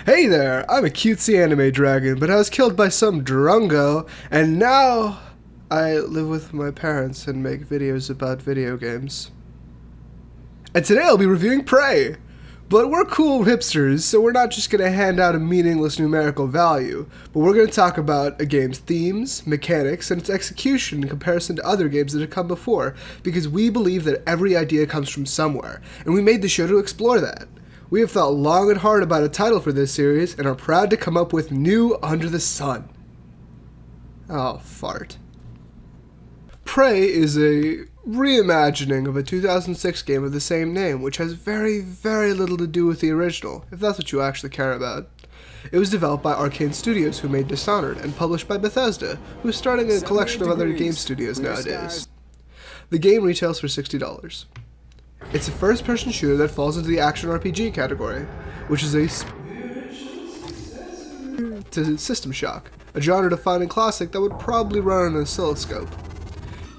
Hey there, I'm a cutesy anime dragon, but I was killed by some drungo, and now I live with my parents and make videos about video games. And today I'll be reviewing Prey! But we're cool hipsters, so we're not just going to hand out a meaningless numerical value, but we're going to talk about a game's themes, mechanics, and its execution in comparison to other games that have come before, because we believe that every idea comes from somewhere, and we made the show to explore that. We have thought long and hard about a title for this series, and are proud to come up with New Under the Sun. Oh, fart. Prey is a reimagining of a 2006 game of the same name, which has very, very little to do with the original, if that's what you actually care about. It was developed by Arcane Studios, who made Dishonored, and published by Bethesda, who is starting a collection of other game studios nowadays. The game retails for $60. It's a first-person shooter that falls into the action RPG category, which is a to System Shock, a genre-defining classic that would probably run on an oscilloscope.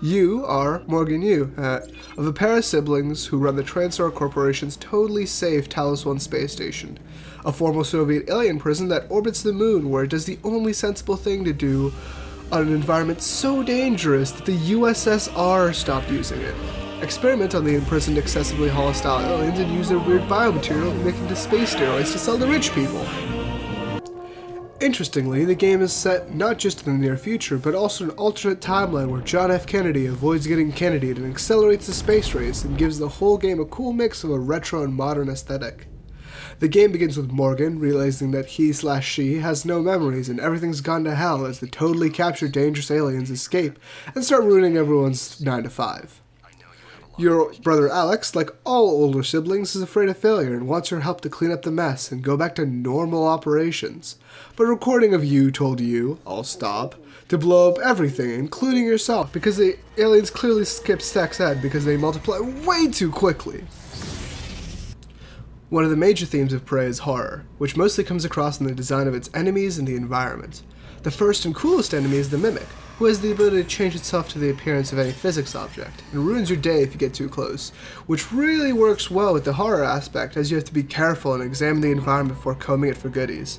You are Morgan Yu, of a pair of siblings who run the Transtar Corporation's totally safe Talos 1 space station, a former Soviet alien prison that orbits the moon where it does the only sensible thing to do on an environment so dangerous that the USSR stopped using it. Experiment on the imprisoned excessively hostile aliens and use their weird biomaterial to make into space steroids to sell to rich people. Interestingly, the game is set not just in the near future, but also an alternate timeline where John F. Kennedy avoids getting Kennedy'd and accelerates the space race and gives the whole game a cool mix of a retro and modern aesthetic. The game begins with Morgan realizing that he/she has no memories and everything's gone to hell as the totally captured dangerous aliens escape and start ruining everyone's 9 to 5. Your brother Alex, like all older siblings, is afraid of failure and wants your help to clean up the mess and go back to normal operations. But a recording of you told you, I'll stop, to blow up everything, including yourself, because the aliens clearly skip sex ed because they multiply way too quickly. One of the major themes of Prey is horror, which mostly comes across in the design of its enemies and the environment. The first and coolest enemy is the Mimic, who has the ability to change itself to the appearance of any physics object, and ruins your day if you get too close, which really works well with the horror aspect as you have to be careful and examine the environment before combing it for goodies.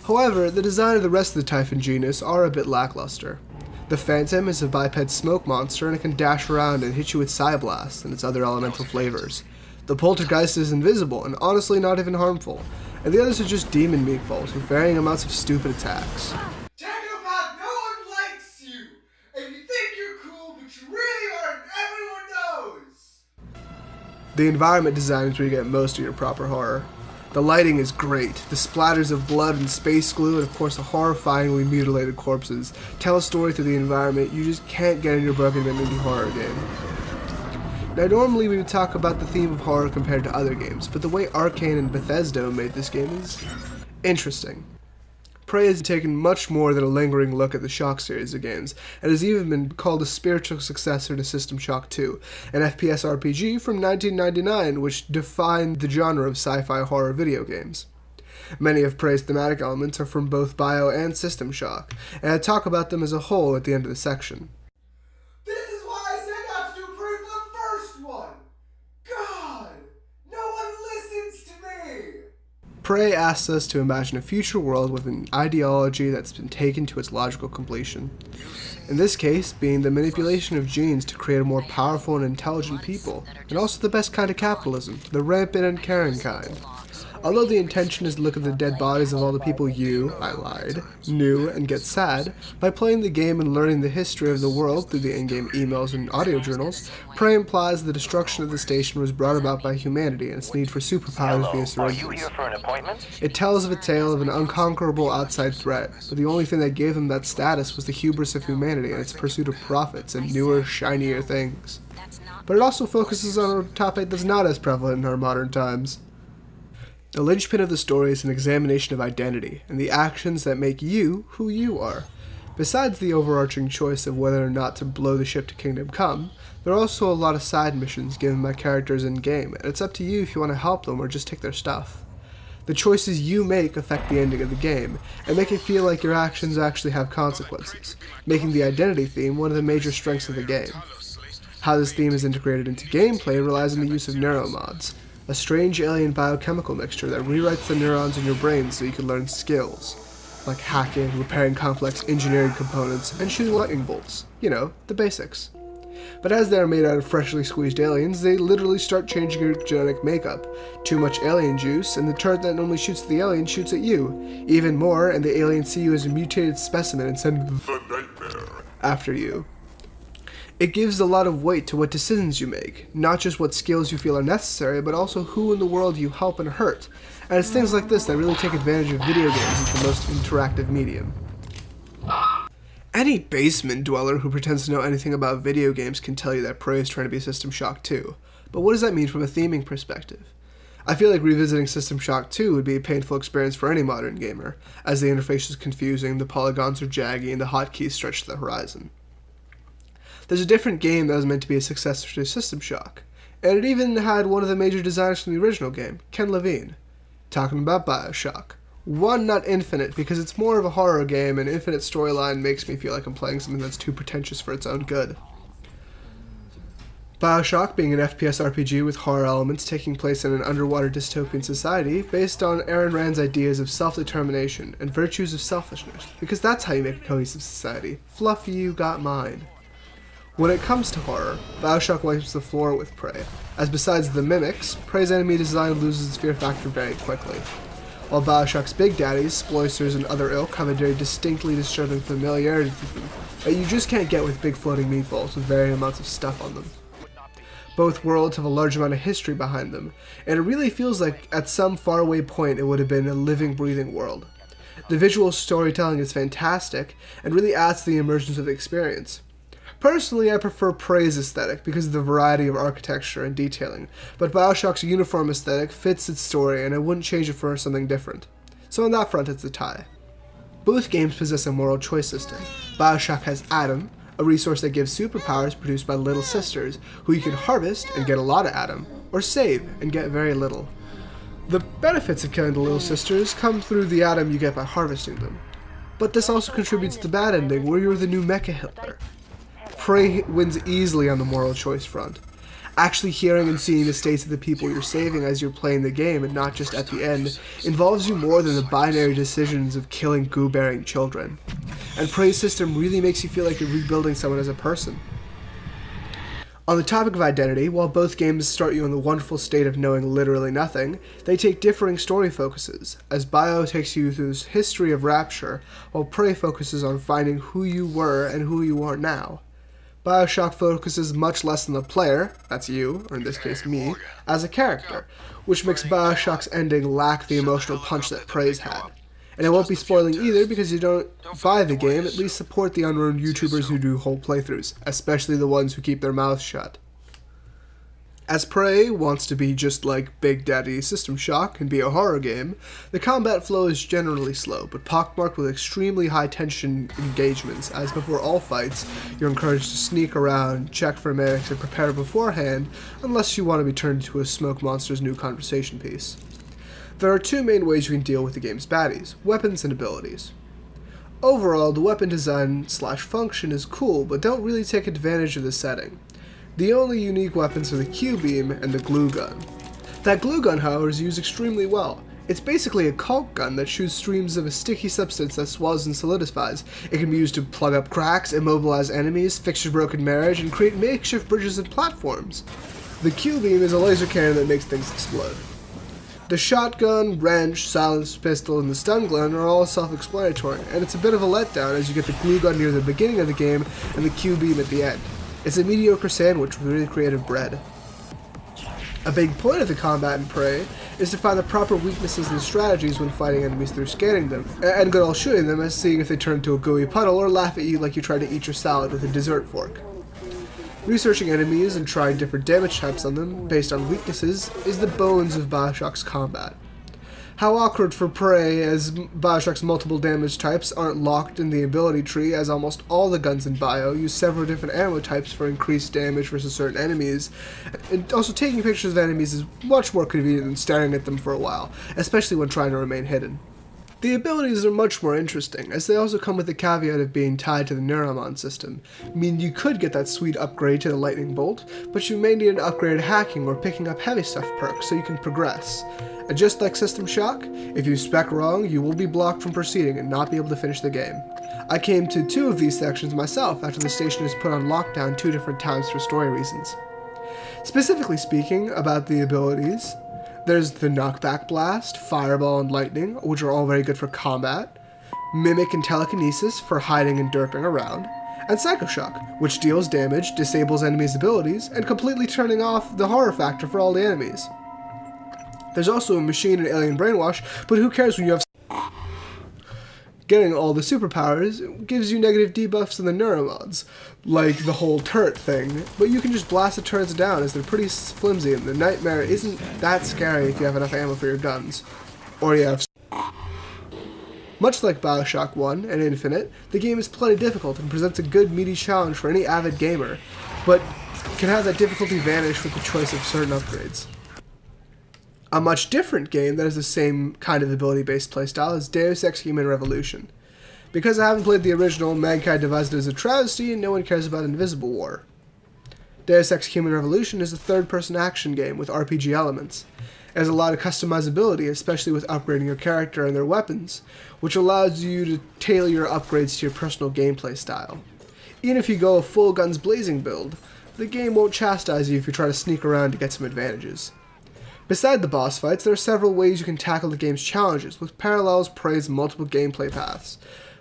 However, the design of the rest of the Typhon genus are a bit lackluster. The Phantom is a biped smoke monster and it can dash around and hit you with Psyblast and its other elemental flavors. The Poltergeist is invisible and honestly not even harmful, and the others are just demon meatballs with varying amounts of stupid attacks. The environment design is where you get most of your proper horror. The lighting is great. The splatters of blood and space glue and of course the horrifyingly mutilated corpses tell a story through the environment you just can't get in your broken indie horror game. Now normally we would talk about the theme of horror compared to other games, but the way Arcane and Bethesda made this game is interesting. Prey has taken much more than a lingering look at the Shock series of games, and has even been called a spiritual successor to System Shock 2, an FPS RPG from 1999 which defined the genre of sci-fi horror video games. Many of Prey's thematic elements are from both Bio and System Shock, and I talk about them as a whole at the end of the section. This is why I said not to do Prey for the first one! God! No one listens to me! Prey asks us to imagine a future world with an ideology that's been taken to its logical completion. In this case, being the manipulation of genes to create a more powerful and intelligent people, and also the best kind of capitalism, the rampant and caring kind. Although the intention is to look at the dead bodies of all the people you, I lied, knew and get sad, by playing the game and learning the history of the world through the in-game emails and audio journals, Prey implies the destruction of the station was brought about by humanity and its need for superpowers via syringes. Are you here for an appointment? It tells of a tale of an unconquerable outside threat, but the only thing that gave them that status was the hubris of humanity and its pursuit of profits and newer, shinier things. But it also focuses on a topic that's not as prevalent in our modern times. The linchpin of the story is an examination of identity and the actions that make you who you are. Besides the overarching choice of whether or not to blow the ship to Kingdom Come, there are also a lot of side missions given by characters in-game, and it's up to you if you want to help them or just take their stuff. The choices you make affect the ending of the game, and make it feel like your actions actually have consequences, making the identity theme one of the major strengths of the game. How this theme is integrated into gameplay relies on the use of neuromods. a strange alien biochemical mixture that rewrites the neurons in your brain so you can learn skills, like hacking, repairing complex engineering components, and shooting lightning bolts. You know, the basics. But as they are made out of freshly squeezed aliens, they literally start changing your genetic makeup. Too much alien juice, and the turret that normally shoots at the alien shoots at you. Even more, and the aliens see you as a mutated specimen and send the nightmare after you. It gives a lot of weight to what decisions you make, not just what skills you feel are necessary, but also who in the world you help and hurt. And it's things like this that really take advantage of video games as the most interactive medium. Any basement dweller who pretends to know anything about video games can tell you that Prey is trying to be System Shock 2. But what does that mean from a theming perspective? I feel like revisiting System Shock 2 would be a painful experience for any modern gamer, as the interface is confusing, the polygons are jaggy, and the hotkeys stretch to the horizon. There's a different game that was meant to be a successor to System Shock, and it even had one of the major designers from the original game, Ken Levine. Talking about BioShock. One, not Infinite, because it's more of a horror game, and Infinite storyline makes me feel like I'm playing something that's too pretentious for its own good. BioShock being an FPS RPG with horror elements taking place in an underwater dystopian society based on Ayn Rand's ideas of self-determination and virtues of selfishness, because that's how you make a cohesive society. Fluffy, you got mine. When it comes to horror, BioShock wipes the floor with Prey, as besides the mimics, Prey's enemy design loses its fear factor very quickly. While BioShock's big daddies, Sploicers, and other ilk have a very distinctly disturbing familiarity to them that you just can't get with big floating meatballs with varying amounts of stuff on them. Both worlds have a large amount of history behind them, and it really feels like at some faraway point it would have been a living, breathing world. The visual storytelling is fantastic, and really adds to the immersion of the experience. Personally, I prefer Prey's aesthetic because of the variety of architecture and detailing, but BioShock's uniform aesthetic fits its story and I wouldn't change it for something different. So on that front, it's a tie. Both games possess a moral choice system. BioShock has Adam, a resource that gives superpowers produced by little sisters, who you can harvest and get a lot of Adam, or save and get very little. The benefits of killing the little sisters come through the Adam you get by harvesting them. But this also contributes to the bad ending, where you're the new Mecha Hitler. Prey wins easily on the moral choice front. Actually hearing and seeing the states of the people you're saving as you're playing the game and not just at the end involves you more than the binary decisions of killing goo-bearing children. And Prey's system really makes you feel like you're rebuilding someone as a person. On the topic of identity, while both games start you in the wonderful state of knowing literally nothing, they take differing story focuses, as Bio takes you through this history of rapture, while Prey focuses on finding who you were and who you are now. BioShock focuses much less on the player, that's you, or in this case me, as a character, which makes BioShock's ending lack the emotional punch that Prey's had. And I won't be spoiling either because you don't buy the game, at least support the unruined YouTubers who do whole playthroughs, especially the ones who keep their mouths shut. As Prey wants to be just like Big Daddy System Shock and be a horror game, the combat flow is generally slow, but pockmarked with extremely high-tension engagements, as before all fights, you're encouraged to sneak around, check for medics, and prepare beforehand, unless you want to be turned into a smoke monster's new conversation piece. There are two main ways you can deal with the game's baddies, weapons and abilities. Overall, the weapon design / function is cool, but don't really take advantage of the setting. The only unique weapons are the Q-beam and the glue gun. That glue gun, however, is used extremely well. It's basically a caulk gun that shoots streams of a sticky substance that swells and solidifies. It can be used to plug up cracks, immobilize enemies, fix your broken marriage, and create makeshift bridges and platforms. The Q-beam is a laser cannon that makes things explode. The shotgun, wrench, silenced pistol, and the stun gun are all self-explanatory, and it's a bit of a letdown as you get the glue gun near the beginning of the game and the Q-beam at the end. It's a mediocre sandwich with really creative bread. A big point of the combat in Prey is to find the proper weaknesses and strategies when fighting enemies through scanning them, and good old shooting them as seeing if they turn into a gooey puddle or laugh at you like you try to eat your salad with a dessert fork. Researching enemies and trying different damage types on them, based on weaknesses, is the bones of BioShock's combat. How awkward for Prey, as BioShock's multiple damage types aren't locked in the ability tree, as almost all the guns in Bio use several different ammo types for increased damage versus certain enemies, and also taking pictures of enemies is much more convenient than staring at them for a while, especially when trying to remain hidden. The abilities are much more interesting, as they also come with the caveat of being tied to the Neuramon system, meaning you could get that sweet upgrade to the Lightning Bolt, but you may need an upgraded hacking or picking up heavy stuff perk so you can progress. And just like System Shock, if you spec wrong, you will be blocked from proceeding and not be able to finish the game. I came to 2 of these sections myself after the station was put on lockdown 2 different times for story reasons. Specifically speaking about the abilities, there's the Knockback Blast, Fireball, and Lightning, which are all very good for combat, Mimic and Telekinesis for hiding and derping around, and Psycho Shock, which deals damage, disables enemies' abilities, and completely turning off the horror factor for all the enemies. There's also a Machine and Alien Brainwash, but who cares when you have... Getting all the superpowers gives you negative debuffs in the neuromods, like the whole turret thing, but you can just blast the turrets down as they're pretty flimsy, and the Nightmare isn't that scary if you have enough ammo for your guns. Or you have... Much like Bioshock 1 and Infinite, the game is plenty difficult and presents a good meaty challenge for any avid gamer, but can have that difficulty vanish with the choice of certain upgrades. A much different game that has the same kind of ability-based playstyle is Deus Ex Human Revolution. Because I haven't played the original, Mankind Divided is a travesty and no one cares about Invisible War. Deus Ex Human Revolution is a third-person action game with RPG elements. It has a lot of customizability, especially with upgrading your character and their weapons, which allows you to tailor your upgrades to your personal gameplay style. Even if you go a full guns blazing build, the game won't chastise you if you try to sneak around to get some advantages. Beside the boss fights, there are several ways you can tackle the game's challenges, with parallels, praise, and multiple gameplay paths,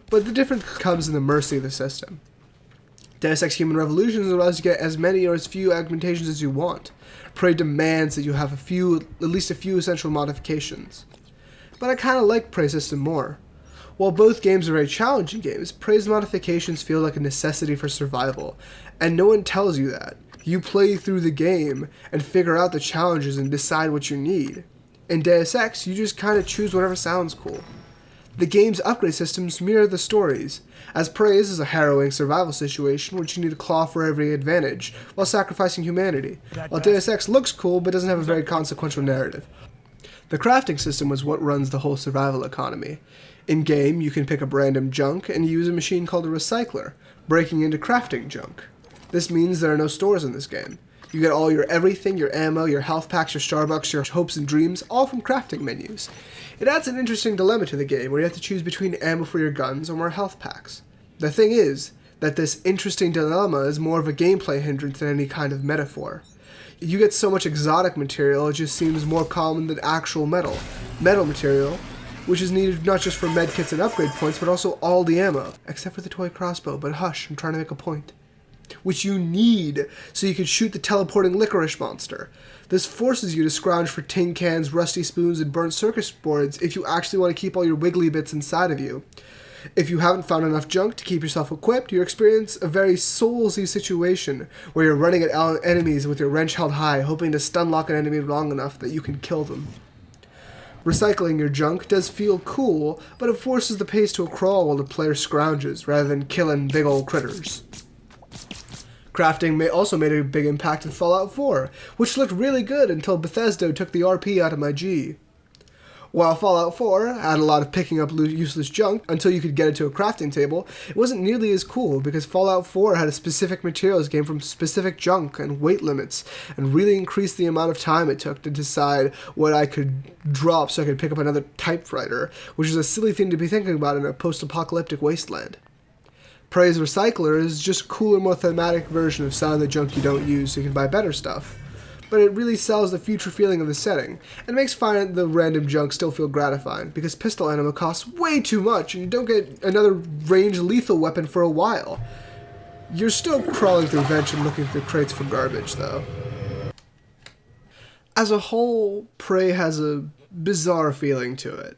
but the difference comes in the mercy of the system. Deus Ex Human Revolution allows you to get as many or as few augmentations as you want. Prey demands that you have at least a few essential modifications. But I kinda like Prey's system more. While both games are very challenging games, Prey's modifications feel like a necessity for survival, and no one tells you that. You play through the game and figure out the challenges and decide what you need. In Deus Ex, you just kinda choose whatever sounds cool. The game's upgrade systems mirror the stories, as Prey is a harrowing survival situation which you need to claw for every advantage, while sacrificing humanity, while Deus Ex looks cool but doesn't have a very consequential narrative. The crafting system is what runs the whole survival economy. In-game, you can pick up random junk and use a machine called a recycler, breaking into crafting junk. This means there are no stores in this game. You get all your everything, your ammo, your health packs, your Starbucks, your hopes and dreams, all from crafting menus. It adds an interesting dilemma to the game where you have to choose between ammo for your guns or more health packs. The thing is that this interesting dilemma is more of a gameplay hindrance than any kind of metaphor. You get so much exotic material, it just seems more common than actual metal. Metal material, which is needed not just for medkits and upgrade points, but also all the ammo, except for the toy crossbow, but hush, I'm trying to make a point. Which you need so you can shoot the teleporting licorice monster. This forces you to scrounge for tin cans, rusty spoons, and burnt circus boards if you actually want to keep all your wiggly bits inside of you. If you haven't found enough junk to keep yourself equipped, you experience a very soulsy situation where you're running at enemies with your wrench held high, hoping to stun lock an enemy long enough that you can kill them. Recycling your junk does feel cool, but it forces the pace to a crawl while the player scrounges, rather than killing big old critters. Crafting also made a big impact in Fallout 4, which looked really good until Bethesda took the RP out of my G. While Fallout 4 had a lot of picking up useless junk until you could get it to a crafting table, it wasn't nearly as cool because Fallout 4 had a specific materials came from specific junk and weight limits, and really increased the amount of time it took to decide what I could drop so I could pick up another typewriter, which is a silly thing to be thinking about in a post-apocalyptic wasteland. Prey's Recycler is just a cooler, more thematic version of selling the junk you don't use so you can buy better stuff. But it really sells the future feeling of the setting, and makes finding the random junk still feel gratifying, because pistol ammo costs way too much and you don't get another ranged lethal weapon for a while. You're still crawling through vents and looking through crates for garbage, though. As a whole, Prey has a bizarre feeling to it.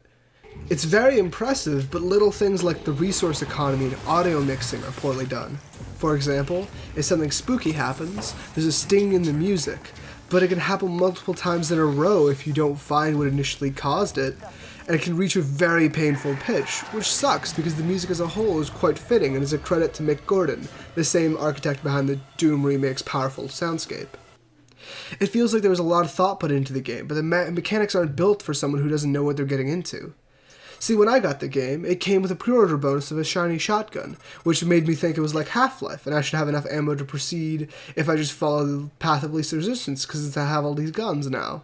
It's very impressive, but little things like the resource economy and audio mixing are poorly done. For example, if something spooky happens, there's a sting in the music, but it can happen multiple times in a row if you don't find what initially caused it, and it can reach a very painful pitch, which sucks because the music as a whole is quite fitting and is a credit to Mick Gordon, the same architect behind the Doom remake's powerful soundscape. It feels like there was a lot of thought put into the game, but the mechanics aren't built for someone who doesn't know what they're getting into. See, when I got the game, it came with a pre-order bonus of a shiny shotgun, which made me think it was like Half-Life, and I should have enough ammo to proceed if I just follow the path of least resistance, because I have all these guns now.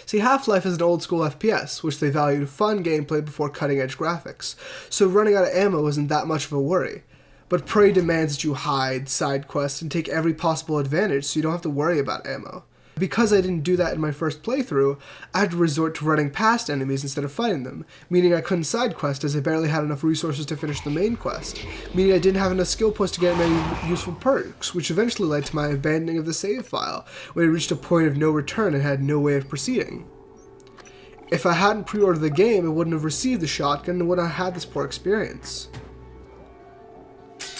See, Half-Life is an old-school FPS, which they valued fun gameplay before cutting-edge graphics, so running out of ammo isn't that much of a worry. But Prey demands that you hide, side quest, and take every possible advantage so you don't have to worry about ammo. Because I didn't do that in my first playthrough, I had to resort to running past enemies instead of fighting them, meaning I couldn't side quest as I barely had enough resources to finish the main quest, meaning I didn't have enough skill points to get many useful perks, which eventually led to my abandoning of the save file, when it reached a point of no return and had no way of proceeding. If I hadn't pre-ordered the game, I wouldn't have received the shotgun and wouldn't have had this poor experience.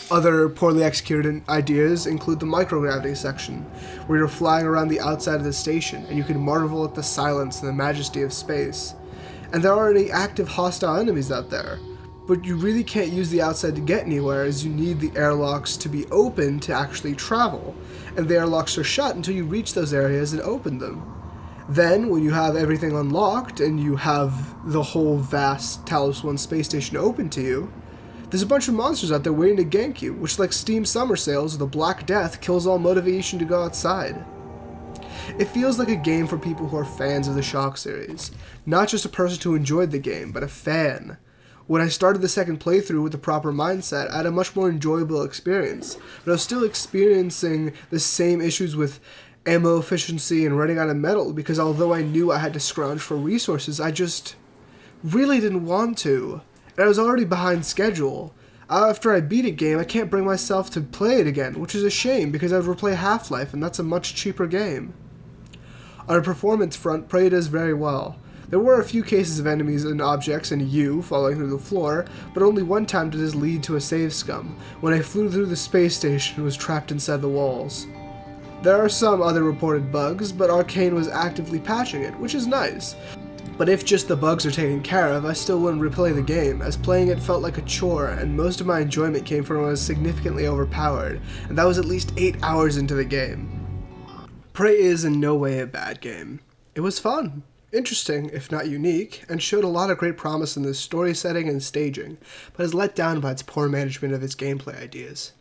Other poorly executed ideas include the microgravity section, where you're flying around the outside of the station and you can marvel at the silence and the majesty of space. And there are already active hostile enemies out there, but you really can't use the outside to get anywhere as you need the airlocks to be open to actually travel, and the airlocks are shut until you reach those areas and open them. Then, when you have everything unlocked and you have the whole vast Talos 1 space station open to you, there's a bunch of monsters out there waiting to gank you, which like Steam summer sales or the Black Death kills all motivation to go outside. It feels like a game for people who are fans of the Shock series, not just a person who enjoyed the game, but a fan. When I started the second playthrough with the proper mindset, I had a much more enjoyable experience, but I was still experiencing the same issues with ammo efficiency and running out of metal because although I knew I had to scrounge for resources, I just really didn't want to. And I was already behind schedule. After I beat a game, I can't bring myself to play it again, which is a shame because I would replay Half-Life, and that's a much cheaper game. On a performance front, Prey does very well. There were a few cases of enemies and objects and you falling through the floor, but only one time did this lead to a save scum, when I flew through the space station and was trapped inside the walls. There are some other reported bugs, but Arcane was actively patching it, which is nice. But if just the bugs are taken care of, I still wouldn't replay the game, as playing it felt like a chore, and most of my enjoyment came from when I was significantly overpowered, and that was at least 8 hours into the game. Prey is in no way a bad game. It was fun, interesting, if not unique, and showed a lot of great promise in the story setting and staging, but is let down by its poor management of its gameplay ideas.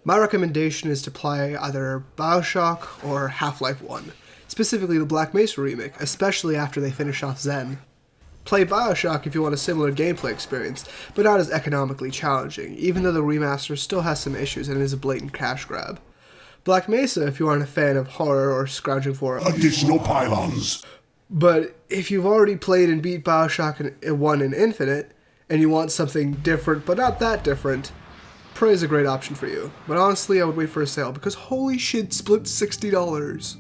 My recommendation is to play either BioShock or Half-Life 1. Specifically the Black Mesa remake, especially after they finish off Zen. Play BioShock if you want a similar gameplay experience, but not as economically challenging, even though the remaster still has some issues and is a blatant cash grab. Black Mesa if you aren't a fan of horror or scrounging for additional pylons. But if you've already played and beat BioShock 1 in Infinite, and you want something different but not that different, Prey is a great option for you. But honestly, I would wait for a sale, because holy shit, split $60.